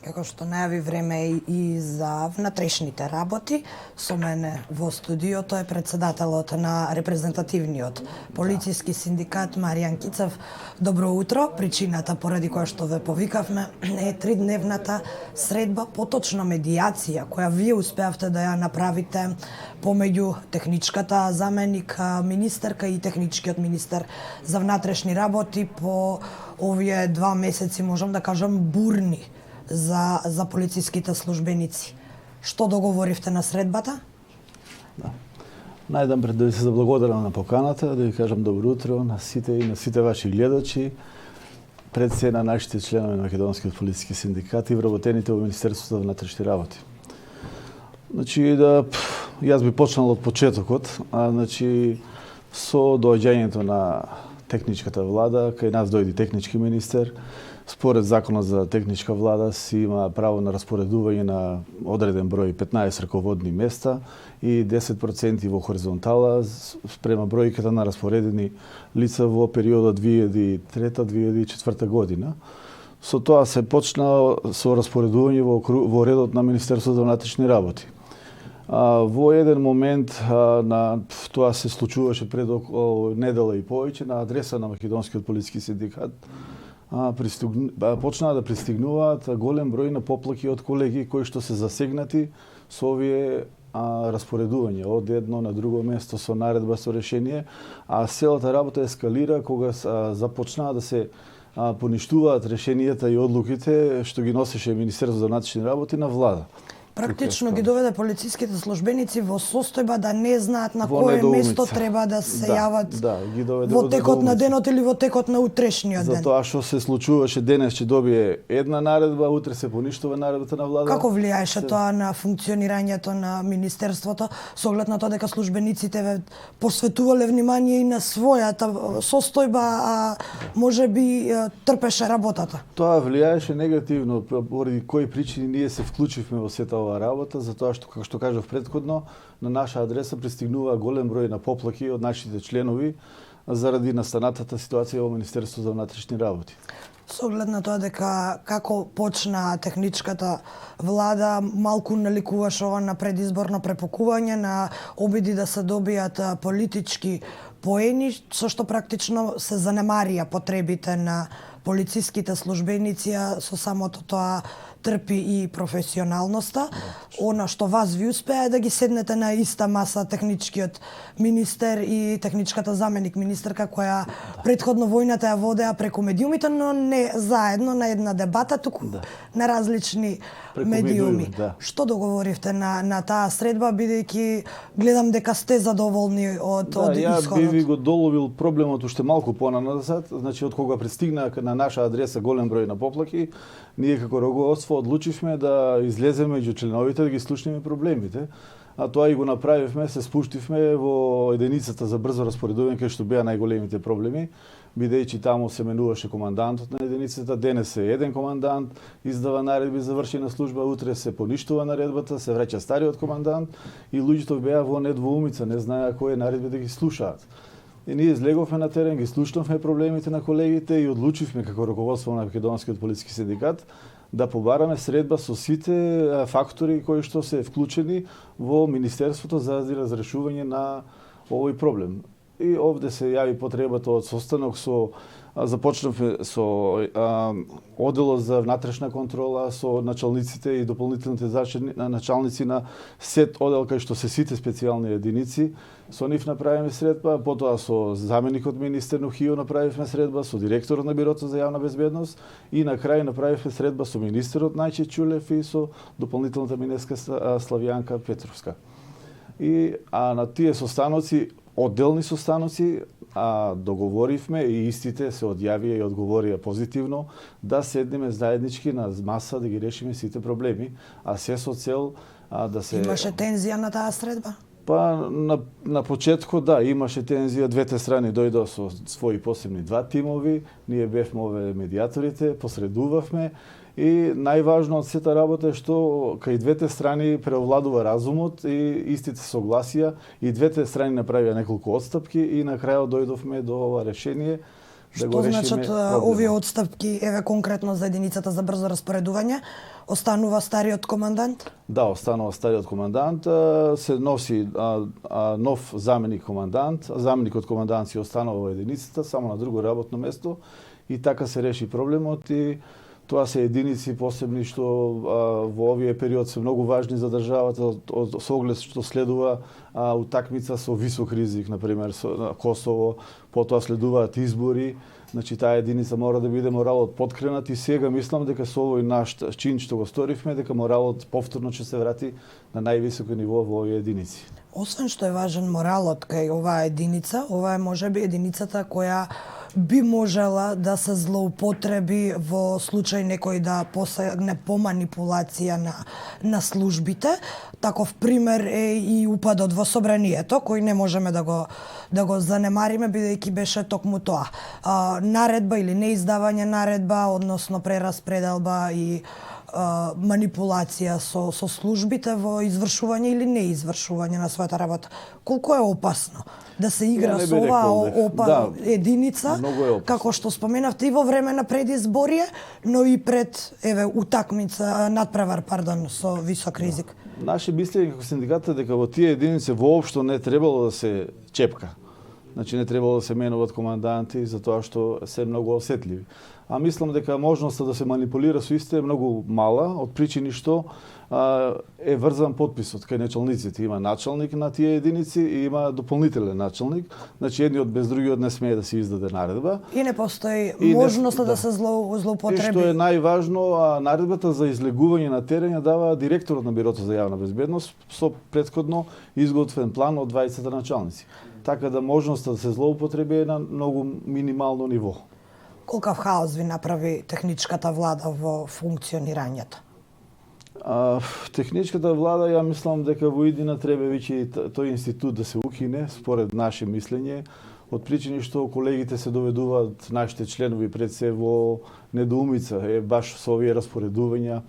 Како што најави време и за внатрешните работи, со мене во студиото е председателот на репрезентативниот полициски синдикат Маријан Кицев. Добро утро. Причината поради која што ве повикавме е тридневната средба, поточна медијација која вие успеавте да ја направите помеѓу техничката заменик министерка и техничкиот министер за внатрешни работи по овие 2 месеци, можам да кажам, бурни за полициските службеници. Што договоривте на средбата? Да. Најдам пред да ви се заблагодарам на поканата, да ви кажам добро утро на сите и на сите ваши гледачи, пред се на нашите членови на Македонскиот полициски синдикат и вработените во Министерството за внатрешни работи. Јас би почнал од почетокот, со доаѓањето на техничката влада, кај нас дојде технички министер. Според законот за техничка влада си има право на распоредување на одреден број 15 раководни места и 10% во хоризонтала спрема бројката на распоредени лица во периодот 2003-2004 година. Со тоа се почна со распоредување во редот на Министерството за внатрешни работи. Во еден момент тоа се случуваше пред околу недела и повеќе на адреса на Македонскиот полициски синдикат. Почнаа да пристигнуваат голем број на поплаки од колеги кои што се засегнати со овие распоредувања од едно на друго место со наредба со решение, а целата работа ескалира кога започнаа да се поништуваат решенијата и одлуките што ги носеше Министерството за внатрешни работи на влада. Практично ги доведе полициските службеници во состојба да не знаат на кое место треба да се јават во текот на денот или во текот на утрешниот ден. Затоа што се случуваше денес ќе добие една наредба, утре се поништува наредбата на влада. Како влијаеше тоа на функционирањето на министерството со оглед на тоа дека службениците ве посветувале внимание и на својата состојба, а можеби трпеше работата? Тоа влијаеше негативно, поради кои причини ние се вклучивме во сета работа, затоа што, како што кажав претходно, на наша адреса пристигнува голем број на поплаки од нашите членови заради настанатата ситуација во Министерството за внатрешни работи. Со оглед на тоа дека како почна техничката влада, малку наликуваше ова на предизборно препокување, на обиди да се добијат политички поени, со што практично се занемарија потребите на полициските службеници, со самото тоа трпи и професионалноста. Она што вас ви успеа да ги седнете на иста маса техничкиот министер и техничката заменик министерка која претходно војната ја водеа преку медиумите, но не заедно на една дебата, туку на различни медиуми. Што договоривте на таа средба, бидејќи гледам дека сте задоволни од исходот? Ја би го доловил проблемот уште малку понаназад, од кога пристигна на наша адреса голем број на поплаки, ние како руководство одлучивме да излеземе меѓу членовите да ги слушнеме проблемите. А тоа и го направивме, се спуштивме во единицата за брзо распоредување кај што беа најголемите проблеми, бидејќи таму се менуваше командантот на единицата, денес е еден командант, издава наредби за вршење служба, утре се поништува наредбата, се враќа стариот командант и луѓето беа во недвоумица, не знаеа кои наредби да ги слушаат. И ние излеговме на терен, ги слушнавме проблемите на колегите и одлучивме како руководство на Македонскиот полициски синдикат да побараме средба со сите фактори кои што се вклучени во Министерството за разрешување на овој проблем. И овде се јави потребата од состанок започнавме со одделот за внатрешна контрола, со началниците и дополнителните началници на сет оддел кај што се сите специјални единици. Со нив направиме средба, потоа со заменикот министер Нухио направивме средба, со директорот на Бирото за јавна безбедност и на крај направивме средба со министерот Најче Чулев и со дополнителната министерка Славјанка Петровска. И на тие состаноци, одделни состаноци, договоривме и истите се одјавија и одговорија позитивно да седнеме заеднички на маса да ги решиме сите проблеми, а се со цел да се... Имаше тензија на таа средба? На почетку имаше тензија, двете страни дојдоа со своји посебни два тимови, ние бевме ове медијаторите, посредувавме и најважно од сета работа е што кај двете страни преовладува разумот и истите согласија и двете страни направија неколку отстапки и на крајот дојдовме до ова решение да го Што решиме значат проблемот. овие отстапки, еве конкретно за единицата за брзо распоредување? Останува стариот командант? Да, останува стариот командант, се носи нов заменик командант, заменикот командант си останува во единицата, само на друго работно место, и така се реши проблемот. И тоа се единици посебни што во овие период се многу важни за државата, со оглед што следува утакмица со висок ризик, например со Косово, потоа следуваат избори. Значи таа единица мора да биде моралот поткренат, и сега мислам дека со овој наш чин што го сторивме, дека моралот повторно ќе се врати на највисоко ниво во овие единици. Освен што е важен моралот кај оваа единица, ова е можеби единицата која би можела да се злоупотреби во случај некој да посегне по манипулација на службите. Таков пример е и упадот во собранието, кој не можеме да го занемариме, бидејќи беше токму тоа. Наредба или неиздавање наредба, односно прераспределба и манипулација со службите во извршување или неизвршување на својата работа. Колку е опасно да се игра со оваа единица, како што споменавте, и во време на предизборие, но и пред утакмица, надпревар, со висок ризик. Наше мислење како синдиката дека во тие единици воопшто не требало да се чепка. Значи не требало да се менуват команданти, затоа што се многу осетливи. А мислам дека можноста да се манипулира со исте е многу мала, од причини што е врзан подписот кај началниците. Има началник на тие единици и има дополнителен началник. Значи едниот без другиот не смее да се издаде наредба. И не постои можноста да се злоупотреби. И што е најважно, наредбата за излегување на терен ја дава директорот на Бирото за јавна безбедност со претходно изготвен план од 20 началници. Така да можноста да се злоупотреби е на многу минимално ниво. Колкав хаос ви направи техничката влада во функционирањето? Техничката влада, ја мислам дека во иднина треба веќе тој институт да се укине, според наше мислење, од причини што колегите се доведуваат, нашите членови пред се во недоумица, баш со овие распоредувања,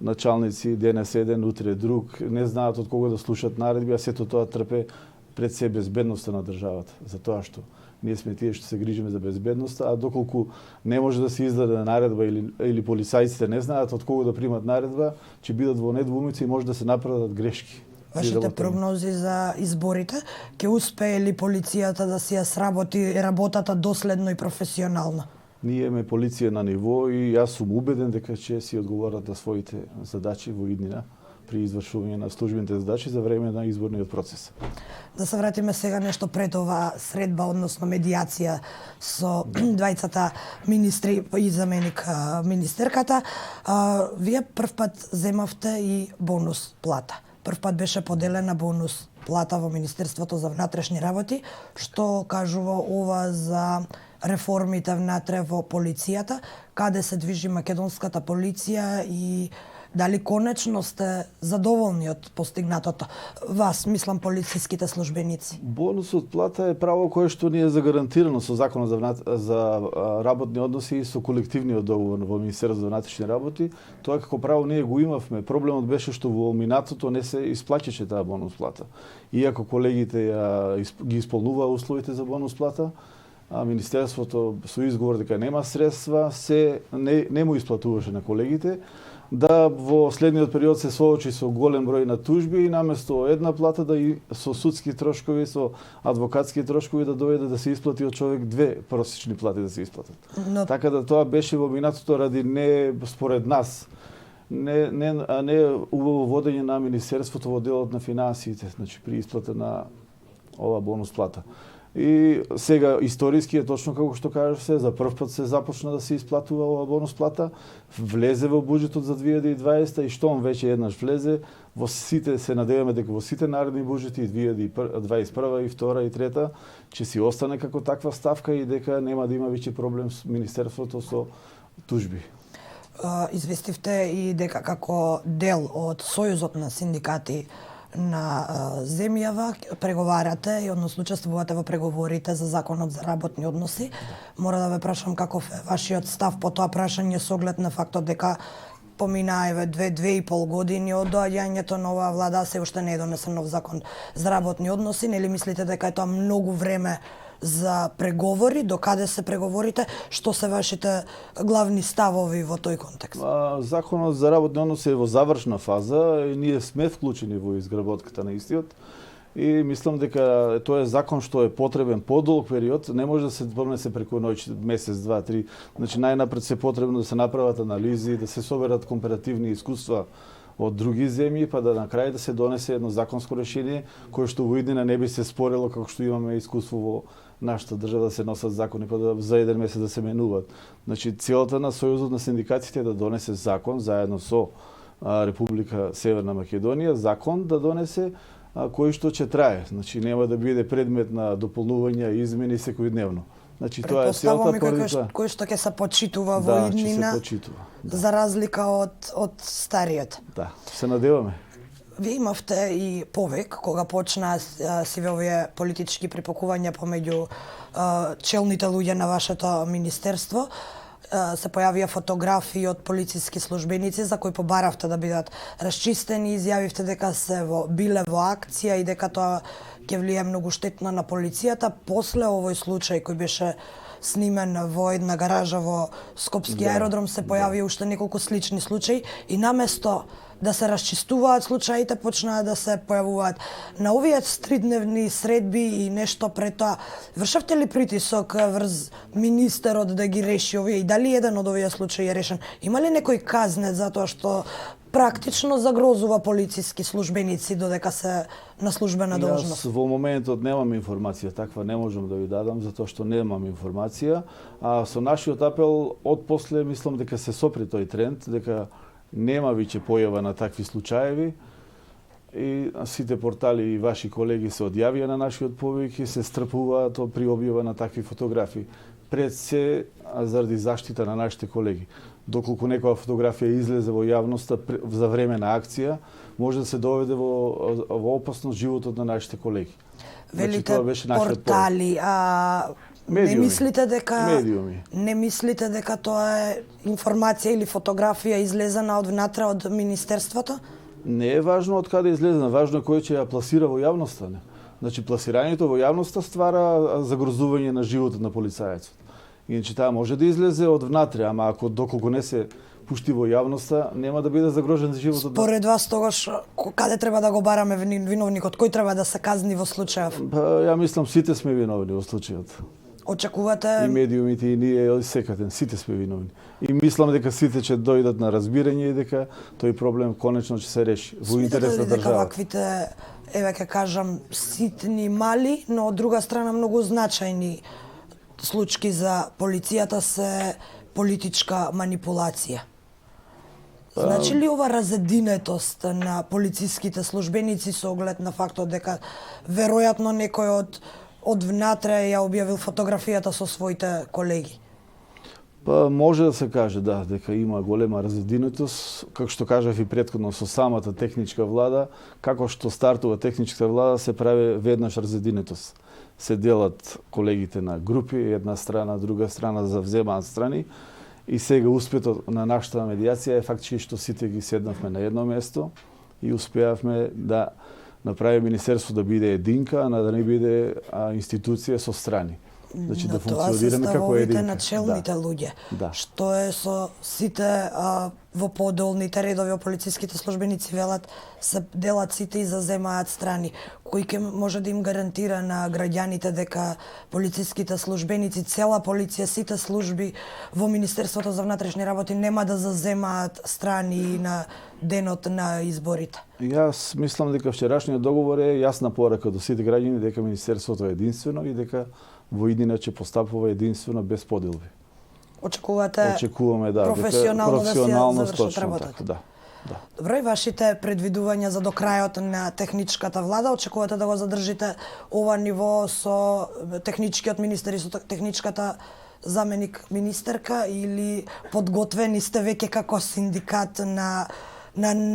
началници денес еден, утре друг, не знаат од кого да слушат наредби, а сето тоа трпе пред се безбедноста на државата, затоа што ние сме тие што се грижиме за безбедноста, а доколку не може да се издаде наредба или полицајците не знаат од кого да примат наредба, ќе бидат во недоумица и може да се направат грешки. Вашите прогнози за изборите, ќе успее ли полицијата да си ја сработи работата доследно и професионално? Ние имаме полиција на ниво и јас сум убеден дека ќе си одговорат на своите задачи во иднина при извршување на службените задачи за време на изборниот процес. Да се вратиме сега нешто пред оваа средба, односно медијација со двајцата министри и заменик министерката. Вие првпат земавте и бонус плата. Првпат беше поделена бонус плата во Министерството за внатрешни работи. Што кажува ова за реформите внатре во полицијата? Каде се движи македонската полиција и дали конечно сте задоволни од постигнатото? Вас, мислам, полициските службеници. Бонусот плата е право кое што ни е загарантирано со Законот за работни односи и со колективниот договор во Министерството за внатрешни работи. Тоа како право ние го имавме. Проблемот беше што во минатото не се исплаќаше таа бонус плата. Иако колегите ги исполнуваа условите за бонус плата, Министерството со изговор дека нема средства, не му исплатуваше на колегите, да во следниот период се соочи со голем број на тужби и наместо една плата да и со судски трошкови, со адвокатски трошкови да доведе да се исплати од човек две просечни плати да се исплатат. Но... Така да тоа беше во минатото ради не според нас не убаво водење на Министерството во делот на финансиите, значи при исплата на ова бонус плата. И сега историски е точно како што кажавте, за прв пат се започна да се исплатува ова бонус плата, влезе во буџетот за 2020 и штом веќе еднаш влезе, во сите се надеваме дека во сите наредни буџети 2021 и 2 и 3 ќе си остане како таква ставка и дека нема да има веќе проблем со Министерството со тужби. Известивте и дека како дел од Сојузот на синдикати на земјава преговарате и односно учествувате во преговорите за Законот за работни односи. Мора да ве прашам каков е вашиот став по тоа прашање со оглед на фактот дека поминаа 2,5 години од доаѓањето на оваа влада, се уште не е донесен нов Закон за работни односи. Нели мислите дека е тоа многу време за преговори, до каде се преговорите, што се вашите главни ставови во тој контекст? Законот за работни односи е во завршна фаза и ние сме вклучени во изработката на истиот. И мислам дека тоа е закон што е потребен подолг период, не може да се донесе преку ноќ, месец, два, три. Значи најнапред се потребно да се направат анализи, да се соберат компаративни искуства од други земји, па да на крај да се донесе едно законско решение кое што во иднина не би се спорело како што имаме искуство во нашата држава да се носат закони па да за еден месец да се менуваат. Значи целата на Сојузот на синдикатите е да донесе закон заедно со Република Северна Македонија, закон да донесе кој што ќе трае. Значи нема да биде предмет на дополнувања и измени секојдневно. Значи тоа е целата породица. Кој што ќе се почитува во иднина. Да, ќе се почитува. Да. За разлика од стариот. Да, се надеваме. Вие имавте и повик кога почнаа сиве овие политички припокувања помеѓу челните луѓе на вашето министерство. Се појавија фотографии од полициски службеници за кои побаравте да бидат расчистени, изјавивте дека се биле во акција и дека тоа ќе влие многу штетно на полицијата. После овој случај кој беше снимен во една гаража во Скопски аеродром се појави уште неколку слични случаи и наместо да се расчистуваат случаите, почнаа да се појавуваат на овие тридневни средби и нешто пред тоа. Вршавте ли притисок врз министерот да ги реши овие и дали еден од овие случаи е решен? Има ли некој казнет за тоа што практично загрозува полициски службеници додека се на службена должност? Јас во моментот немам информација, таква не можам да ви дадам затоа што немам информација, а со нашиот апел од после мислам дека се сопри тој тренд, дека нема веќе појава на такви случаеви и сите портали и ваши колеги се одјавија на нашиот повик и се стрпуваат при објава на такви фотографии. Пред се заради заштита на нашите колеги. Доколку некоја фотографија излезе во јавноста за време на акција, може да се доведе во опасност животот на нашите колеги. Велите портали, медиуми. Не мислите дека тоа е информација или фотографија излезена од внатре од министерството? Не е важно од каде излезена, важно е кој ќе ја пласира во јавноста. Не? Значи пласирањето во јавноста ствара загрозување на животот на полицајецот. Иначе таа може да излезе од внатре, ама ако доколку не се пушти во јавноста, нема да биде загрожен животот. Според вас тогаш каде треба да го бараме виновникот? Кој треба да се казни во случајов? Ја мислам сите сме виновни во случајот. Очекувате и медиумите и ние секатен сите сме виновни. И мислам дека сите ќе дојдат на разбирање и дека тој проблем конечно ќе се реши во интерес на државата. Дека ваквите, еве ќе кажам, ситни мали, но од друга страна многу значајни случаи за полицијата се политичка манипулација? Значи ли ова разединетост на полициските службеници со оглед на фактот дека веројатно некој од внатре ја објавил фотографијата со своите колеги? Може да се каже, да, дека има голема разединетост. Како што кажав и претходно со самата техничка влада, како што стартува техничката влада, се прави веднаш разединетост. Се делат колегите на групи, една страна, друга страна, завземаат страни. И сега успетот на нашата медиација е фактички што сите ги седнавме на едно место и успеавме да направи министерство да биде единка, а да не биде институција со страни. Значи да функционираме како единка. На челните луѓе. Да. Што е со сите во подолните редови полициските службеници велат се делат сите и заземаат страни. Кој ќе може да им гарантира на граѓаните дека полициските службеници, цела полиција, сите служби во Министерството за внатрешни работи нема да заземаат страни на денот на изборите? Јас мислам дека вчерашниот договор е јасна порака до сите граѓани дека Министерството е единствено и дека во иднина ќе постапува единствено без поделби. Очекуваме да, професионално да се завршат работата. Така, да. Добро, и вашите предвидувања за до крајот на техничката влада, очекувате да го задржите ова ниво со техничкиот министер и со техничката заменик министерка или подготвени сте веќе како синдикат на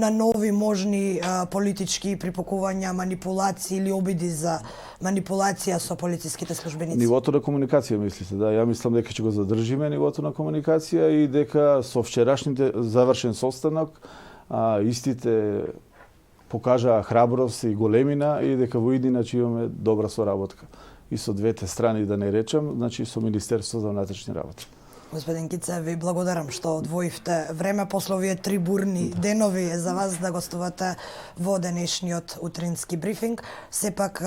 нови можни политички припокувања, манипулации или обиди за манипулација со полициските службеници? Нивото на комуникација, мислите, да. Ја мислам дека ќе го задржиме нивото на комуникација и дека со вчерашните завршен состанок истите покажаа храброст и големина и дека во иднина ќе имаме добра соработка. и со двете страни да не речем, значи со Министерството за внатрешни работи. Господин Кице, ви благодарам што одвоивте време после овие 3 бурни денови за вас да гостувате во денешниот утрински брифинг. Сепак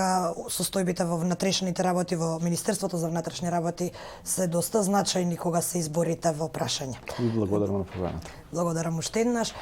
состојбите во внатрешните работи во Министерството за внатрешни работи се доста значајни кога се изборите во прашање. И благодарам на поканата. Благодарам уште еднаш.